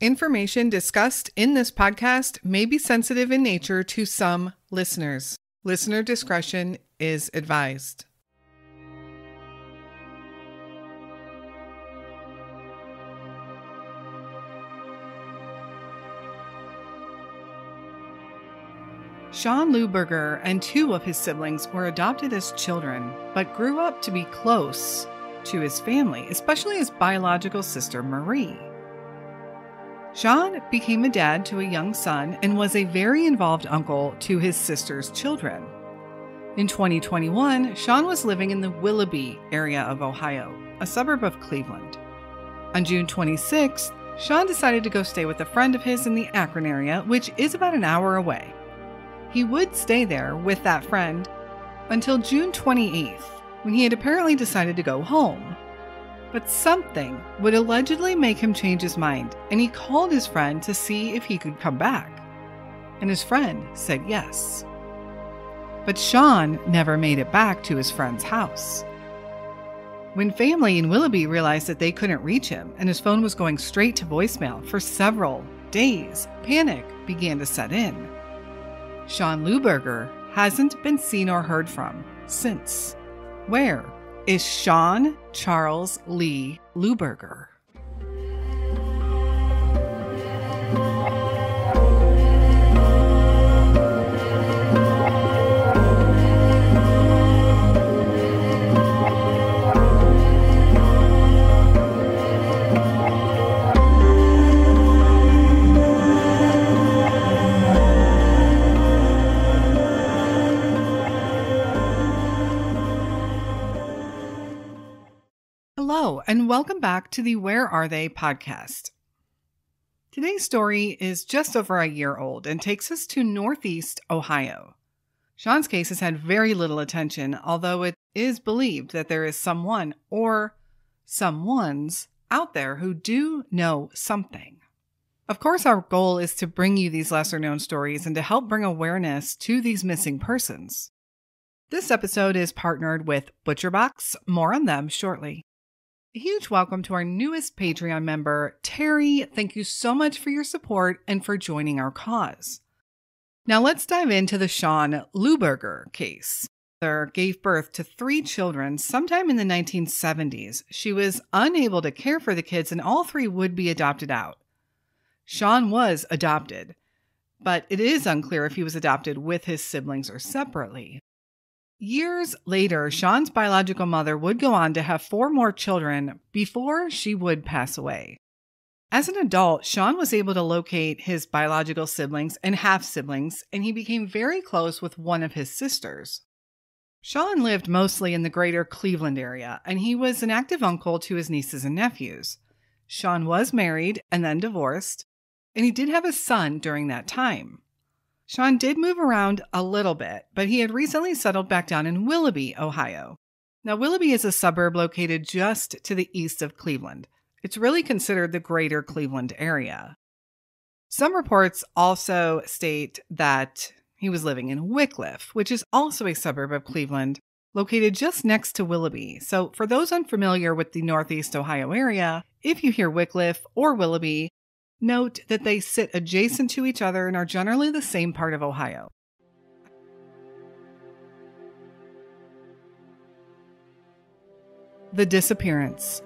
Information discussed in this podcast may be sensitive in nature to some listeners. Listener discretion is advised. Sean Luberger and two of his siblings were adopted as children, but grew up to be close to his family, especially his biological sister Marie. Sean became a dad to a young son and was a very involved uncle to his sister's children. In 2021, Sean was living in the Willoughby area of Ohio, a suburb of Cleveland. On June 26th, Sean decided to go stay with a friend of his in the Akron area, which is about an hour away. He would stay there with that friend until June 28th, when he had apparently decided to go home. But something would allegedly make him change his mind, and he called his friend to see if he could come back. And his friend said yes. But Sean never made it back to his friend's house. When family in Willoughby realized that they couldn't reach him and his phone was going straight to voicemail for several days, panic began to set in. Sean Luberger hasn't been seen or heard from since. Where is Sean Charles Lee Luberger? Hello, and welcome back to the Where Are They podcast. Today's story is just over a year old and takes us to Northeast Ohio. Sean's case has had very little attention, although it is believed that there is someone or someones out there who do know something. Of course, our goal is to bring you these lesser-known stories and to help bring awareness to these missing persons. This episode is partnered with ButcherBox. More on them shortly. A huge welcome to our newest Patreon member, Terry. Thank you so much for your support and for joining our cause. Now let's dive into the Sean Luberger case. Her mother gave birth to 3 children sometime in the 1970s. She was unable to care for the kids and all 3 would be adopted out. Sean was adopted, but it is unclear if he was adopted with his siblings or separately. Years later, Sean's biological mother would go on to have 4 more children before she would pass away. As an adult, Sean was able to locate his biological siblings and half-siblings, and he became very close with one of his sisters. Sean lived mostly in the greater Cleveland area, and he was an active uncle to his nieces and nephews. Sean was married and then divorced, and he did have a son during that time. Sean did move around a little bit, but he had recently settled back down in Willoughby, Ohio. Now, Willoughby is a suburb located just to the east of Cleveland. It's really considered the greater Cleveland area. Some reports also state that he was living in Wickliffe, which is also a suburb of Cleveland, located just next to Willoughby. So for those unfamiliar with the Northeast Ohio area, if you hear Wickliffe or Willoughby, note that they sit adjacent to each other and are generally the same part of Ohio. The Disappearance.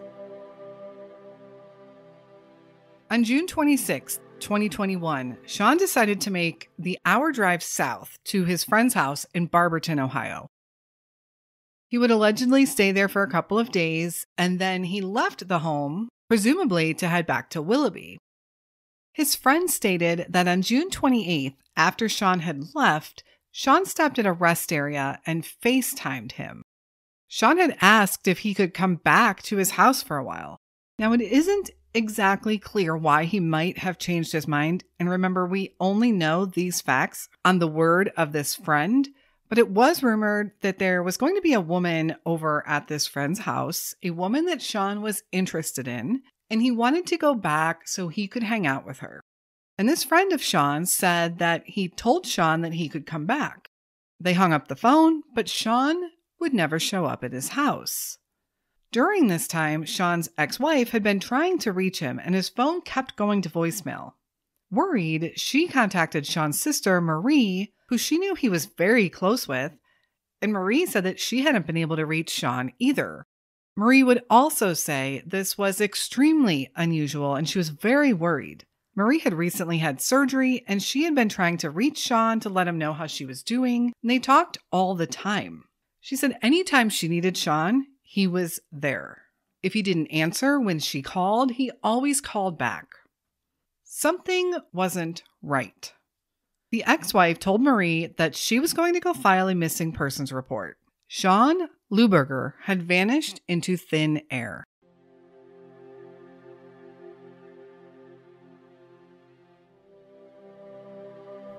On June 26, 2021, Sean decided to make the hour drive south to his friend's house in Barberton, Ohio. He would allegedly stay there for a couple of days, and then he left the home, presumably to head back to Willoughby. His friend stated that on June 28th, after Sean had left, Sean stopped at a rest area and Facetimed him. Sean had asked if he could come back to his house for a while. Now, it isn't exactly clear why he might have changed his mind, and remember, we only know these facts on the word of this friend, but it was rumored that there was going to be a woman over at this friend's house, a woman that Sean was interested in, and he wanted to go back so he could hang out with her. And this friend of Sean said that he told Sean that he could come back. They hung up the phone, but Sean would never show up at his house. During this time, Sean's ex-wife had been trying to reach him and his phone kept going to voicemail. Worried, she contacted Sean's sister, Marie, who she knew he was very close with, and Marie said that she hadn't been able to reach Sean either. Marie would also say this was extremely unusual and she was very worried. Marie had recently had surgery and she had been trying to reach Sean to let him know how she was doing, and they talked all the time. She said anytime she needed Sean, he was there. If he didn't answer when she called, he always called back. Something wasn't right. The ex-wife told Marie that she was going to go file a missing persons report. Sean Luberger had vanished into thin air.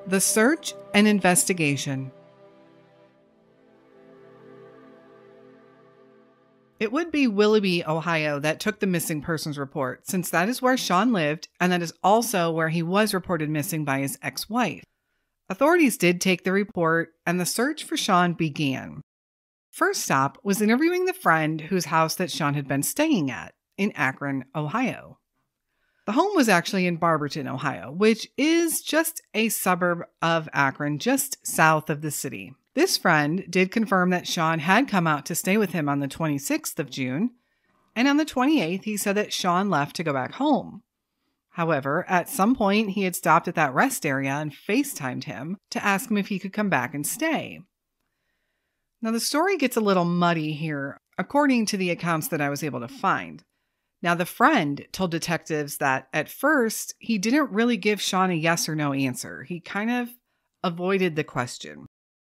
The search and investigation. It would be Willoughby, Ohio, that took the missing persons report, since that is where Sean lived, and that is also where he was reported missing by his ex-wife. Authorities did take the report, and the search for Sean began. First stop was interviewing the friend whose house that Sean had been staying at in Akron, Ohio. The home was actually in Barberton, Ohio, which is just a suburb of Akron, just south of the city. This friend did confirm that Sean had come out to stay with him on the 26th of June, and on the 28th, he said that Sean left to go back home. However, at some point, he had stopped at that rest area and FaceTimed him to ask him if he could come back and stay. Now, the story gets a little muddy here, according to the accounts that I was able to find. Now, the friend told detectives that at first, he didn't really give Sean a yes or no answer. He kind of avoided the question.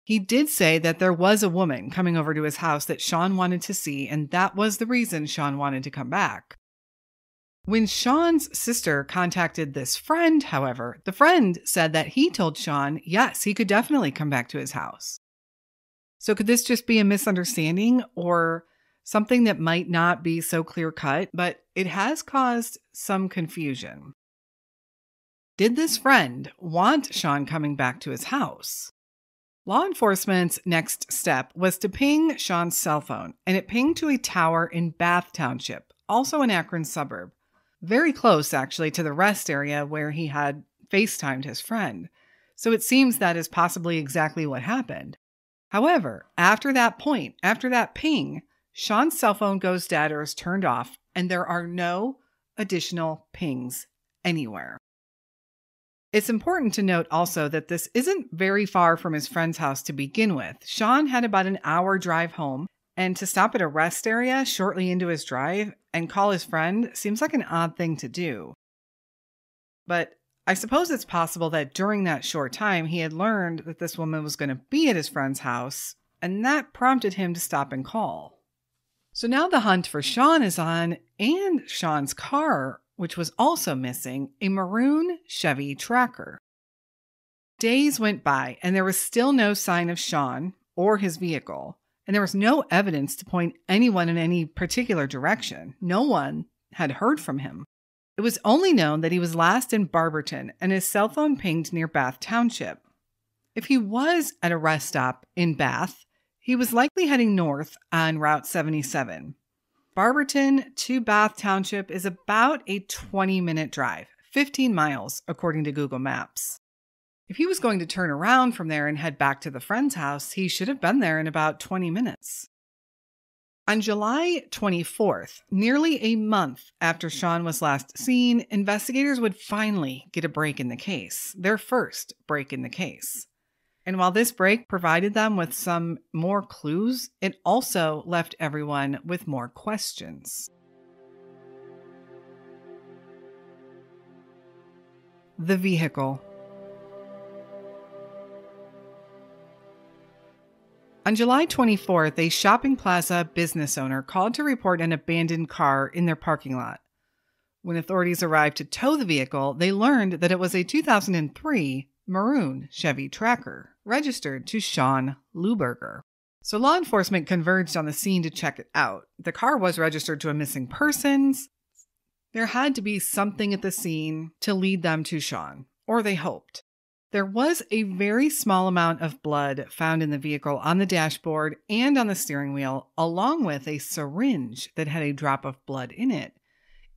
He did say that there was a woman coming over to his house that Sean wanted to see, and that was the reason Sean wanted to come back. When Sean's sister contacted this friend, however, the friend said that he told Sean, yes, he could definitely come back to his house. So could this just be a misunderstanding or something that might not be so clear-cut, but it has caused some confusion? Did this friend want Sean coming back to his house? Law enforcement's next step was to ping Sean's cell phone, and it pinged to a tower in Bath Township, also an Akron suburb. Very close, actually, to the rest area where he had FaceTimed his friend. So it seems that is possibly exactly what happened. However, after that point, after that ping, Sean's cell phone goes dead or is turned off, and there are no additional pings anywhere. It's important to note also that this isn't very far from his friend's house to begin with. Sean had about an hour drive home, and to stop at a rest area shortly into his drive and call his friend seems like an odd thing to do. But I suppose it's possible that during that short time, he had learned that this woman was going to be at his friend's house, and that prompted him to stop and call. So now the hunt for Sean is on, and Sean's car, which was also missing, a maroon Chevy Tracker. Days went by, and there was still no sign of Sean or his vehicle, and there was no evidence to point anyone in any particular direction. No one had heard from him. It was only known that he was last in Barberton, and his cell phone pinged near Bath Township. If he was at a rest stop in Bath, he was likely heading north on Route 77. Barberton to Bath Township is about a 20-minute drive, 15 miles, according to Google Maps. If he was going to turn around from there and head back to the friend's house, he should have been there in about 20 minutes. On July 24th, nearly a month after Sean was last seen, investigators would finally get a break in the case, their first break in the case. And while this break provided them with some more clues, it also left everyone with more questions. The vehicle. On July 24th, a shopping plaza business owner called to report an abandoned car in their parking lot. When authorities arrived to tow the vehicle, they learned that it was a 2003 maroon Chevy Tracker, registered to Sean Luberger. So law enforcement converged on the scene to check it out. The car was registered to a missing persons. There had to be something at the scene to lead them to Sean, or they hoped. There was a very small amount of blood found in the vehicle on the dashboard and on the steering wheel, along with a syringe that had a drop of blood in it.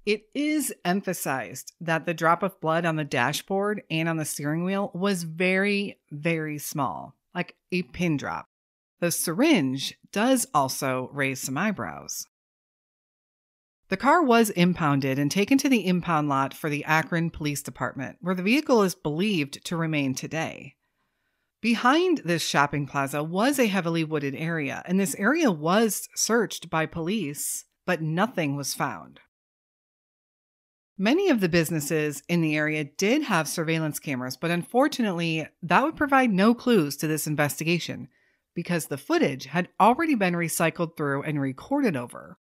It is emphasized that the drop of blood on the dashboard and on the steering wheel was very, very small, like a pin drop. The syringe does also raise some eyebrows. The car was impounded and taken to the impound lot for the Akron Police Department, where the vehicle is believed to remain today. Behind this shopping plaza was a heavily wooded area, and this area was searched by police, but nothing was found. Many of the businesses in the area did have surveillance cameras, but unfortunately, that would provide no clues to this investigation because the footage had already been recycled through and recorded over.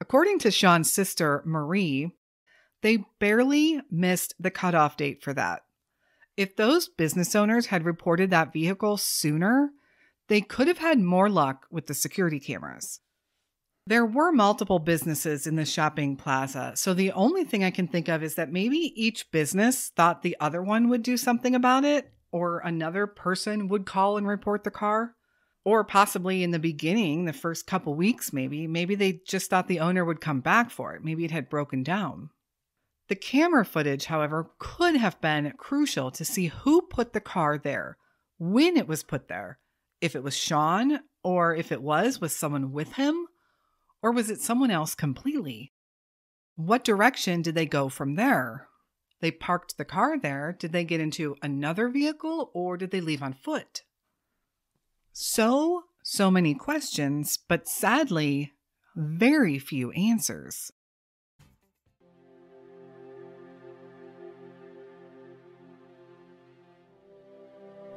According to Sean's sister, Marie, they barely missed the cutoff date for that. If those business owners had reported that vehicle sooner, they could have had more luck with the security cameras. There were multiple businesses in the shopping plaza, so the only thing I can think of is that maybe each business thought the other one would do something about it, or another person would call and report the car. Or possibly in the beginning, the first couple weeks maybe they just thought the owner would come back for it. Maybe it had broken down. The camera footage, however, could have been crucial to see who put the car there, when it was put there, if it was Sean, or if it was someone with him. Or was it someone else completely? What direction did they go from there? They parked the car there. Did they get into another vehicle or did they leave on foot? So many questions, but sadly, very few answers.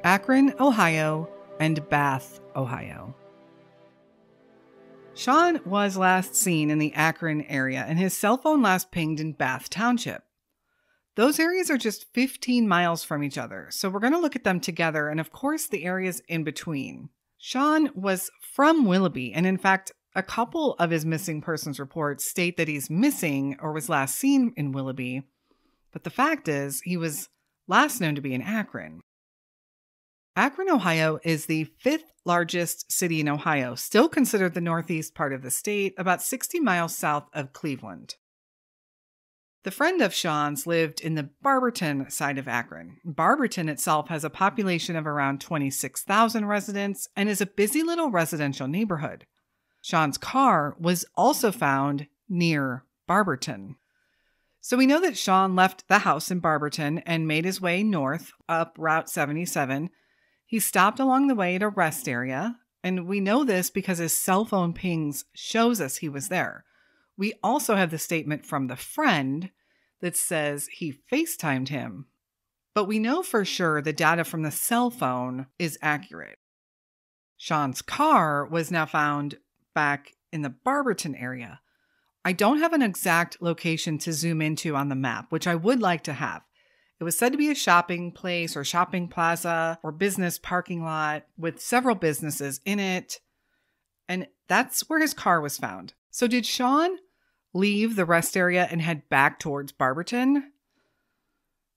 Akron, Ohio, and Bath, Ohio. Sean was last seen in the Akron area, and his cell phone last pinged in Bath Township. Those areas are just 15 miles from each other, so we're going to look at them together, and of course the areas in between. Sean was from Willoughby, and in fact, a couple of his missing persons reports state that he's missing or was last seen in Willoughby, but the fact is he was last known to be in Akron. Akron, Ohio is the 5th largest city in Ohio, still considered the northeast part of the state, about 60 miles south of Cleveland. The friend of Sean's lived in the Barberton side of Akron. Barberton itself has a population of around 26,000 residents and is a busy little residential neighborhood. Sean's car was also found near Barberton. So we know that Sean left the house in Barberton and made his way north up Route 77. He stopped along the way at a rest area, and we know this because his cell phone pings shows us he was there. We also have the statement from the friend that says he FaceTimed him. But we know for sure the data from the cell phone is accurate. Sean's car was now found back in the Barberton area. I don't have an exact location to zoom into on the map, which I would like to have. It was said to be a shopping place or shopping plaza or business parking lot with several businesses in it. And that's where his car was found. So did Sean leave the rest area and head back towards Barberton?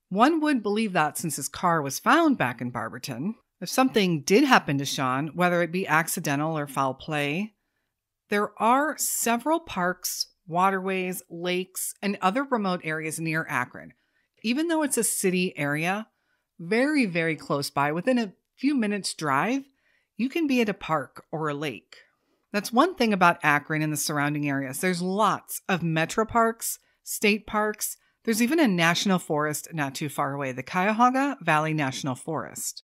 One would believe that since his car was found back in Barberton. If something did happen to Sean, whether it be accidental or foul play, there are several parks, waterways, lakes, and other remote areas near Akron. Even though it's a city area, very, very close by, within a few minutes drive, you can be at a park or a lake. That's one thing about Akron and the surrounding areas. There's lots of metro parks, state parks. There's even a national forest not too far away, the Cuyahoga Valley National Forest.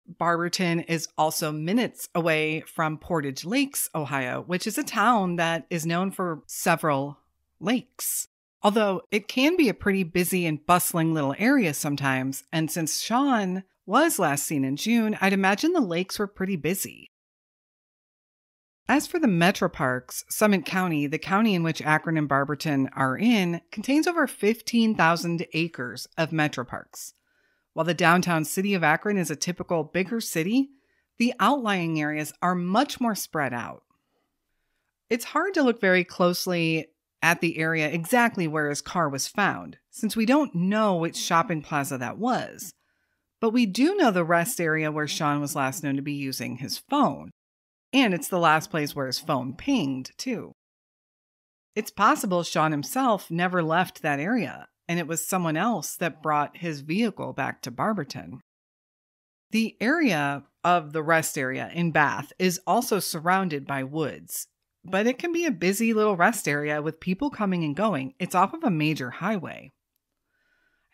Barberton is also minutes away from Portage Lakes, Ohio, which is a town that is known for several lakes. Although it can be a pretty busy and bustling little area sometimes, and since Sean was last seen in June, I'd imagine the lakes were pretty busy. As for the metro parks, Summit County, the county in which Akron and Barberton are in, contains over 15,000 acres of metro parks. While the downtown city of Akron is a typical bigger city, the outlying areas are much more spread out. It's hard to look very closely at the area exactly where his car was found. since we don't know which shopping plaza that was. But we do know the rest area where Sean was last known to be using his phone. And it's the last place where his phone pinged, too. It's possible Sean himself never left that area, and it was someone else that brought his vehicle back to Barberton. The area of the rest area in Bath is also surrounded by woods, but it can be a busy little rest area with people coming and going. It's off of a major highway.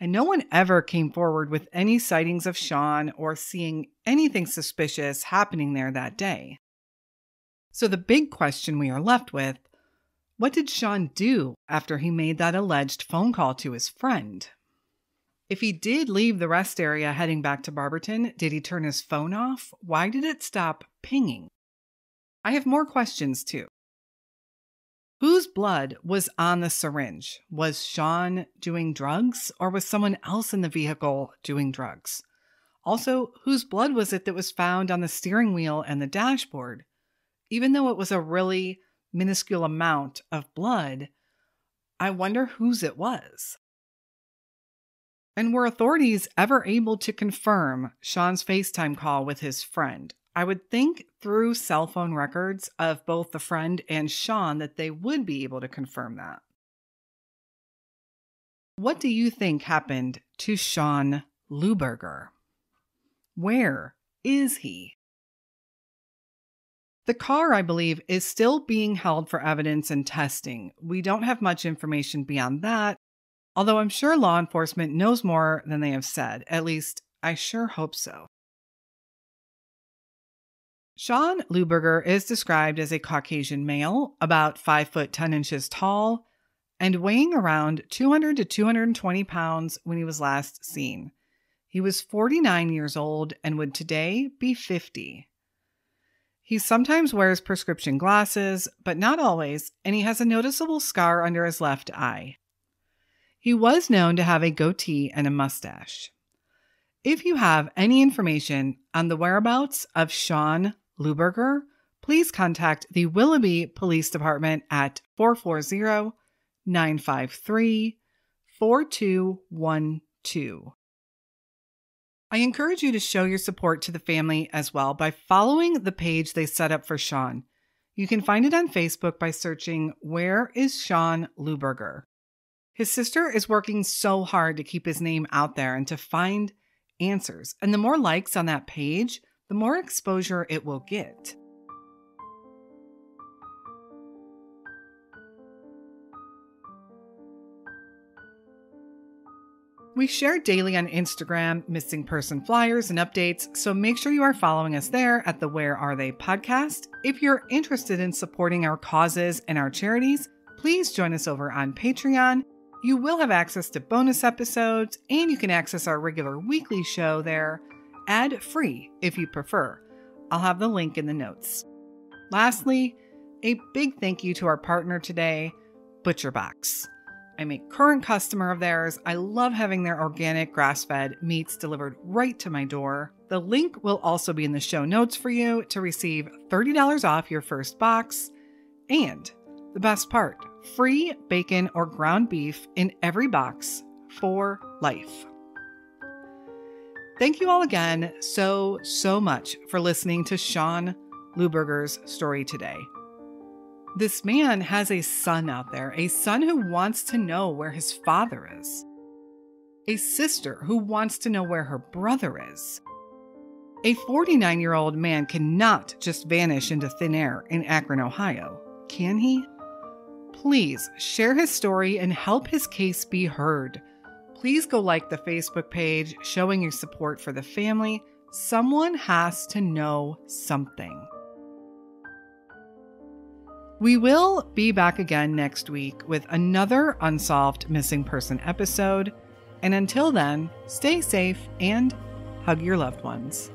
And no one ever came forward with any sightings of Sean or seeing anything suspicious happening there that day. So the big question we are left with, what did Sean do after he made that alleged phone call to his friend? If he did leave the rest area heading back to Barberton, did he turn his phone off? Why did it stop pinging? I have more questions too. Whose blood was on the syringe? Was Sean doing drugs, or was someone else in the vehicle doing drugs? Also, whose blood was it that was found on the steering wheel and the dashboard? Even though it was a really minuscule amount of blood, I wonder whose it was. And were authorities ever able to confirm Sean's FaceTime call with his friend? I would think through cell phone records of both the friend and Sean that they would be able to confirm that. What do you think happened to Sean Luberger? Where is he? The car, I believe, is still being held for evidence and testing. We don't have much information beyond that, although I'm sure law enforcement knows more than they have said. At least, I sure hope so. Sean Luberger is described as a Caucasian male, about 5 foot 10 inches tall, and weighing around 200 to 220 pounds when he was last seen. He was 49 years old and would today be 50. He sometimes wears prescription glasses, but not always, and he has a noticeable scar under his left eye. He was known to have a goatee and a mustache. If you have any information on the whereabouts of Sean Luberger, please contact the Willoughby Police Department at 440-953-4212. I encourage you to show your support to the family as well by following the page they set up for Sean. You can find it on Facebook by searching "Where is Sean Luberger?" His sister is working so hard to keep his name out there and to find answers. And the more likes on that page, the more exposure it will get. We share daily on Instagram missing person flyers and updates, so make sure you are following us there at the Where Are They podcast. If you're interested in supporting our causes and our charities, please join us over on Patreon. You will have access to bonus episodes, and you can access our regular weekly show there, ad-free if you prefer. I'll have the link in the notes. Lastly, a big thank you to our partner today, ButcherBox. I'm a current customer of theirs. I love having their organic grass-fed meats delivered right to my door. The link will also be in the show notes for you to receive $30 off your first box. And the best part, free bacon or ground beef in every box for life. Thank you all again so much for listening to Sean Luberger's story today. This man has a son out there, a son who wants to know where his father is, a sister who wants to know where her brother is. A 49-year-old man cannot just vanish into thin air in Akron, Ohio, can he? Please share his story and help his case be heard. Please go like the Facebook page showing your support for the family. Someone has to know something. We will be back again next week with another Unsolved Missing Person episode. And until then, stay safe and hug your loved ones.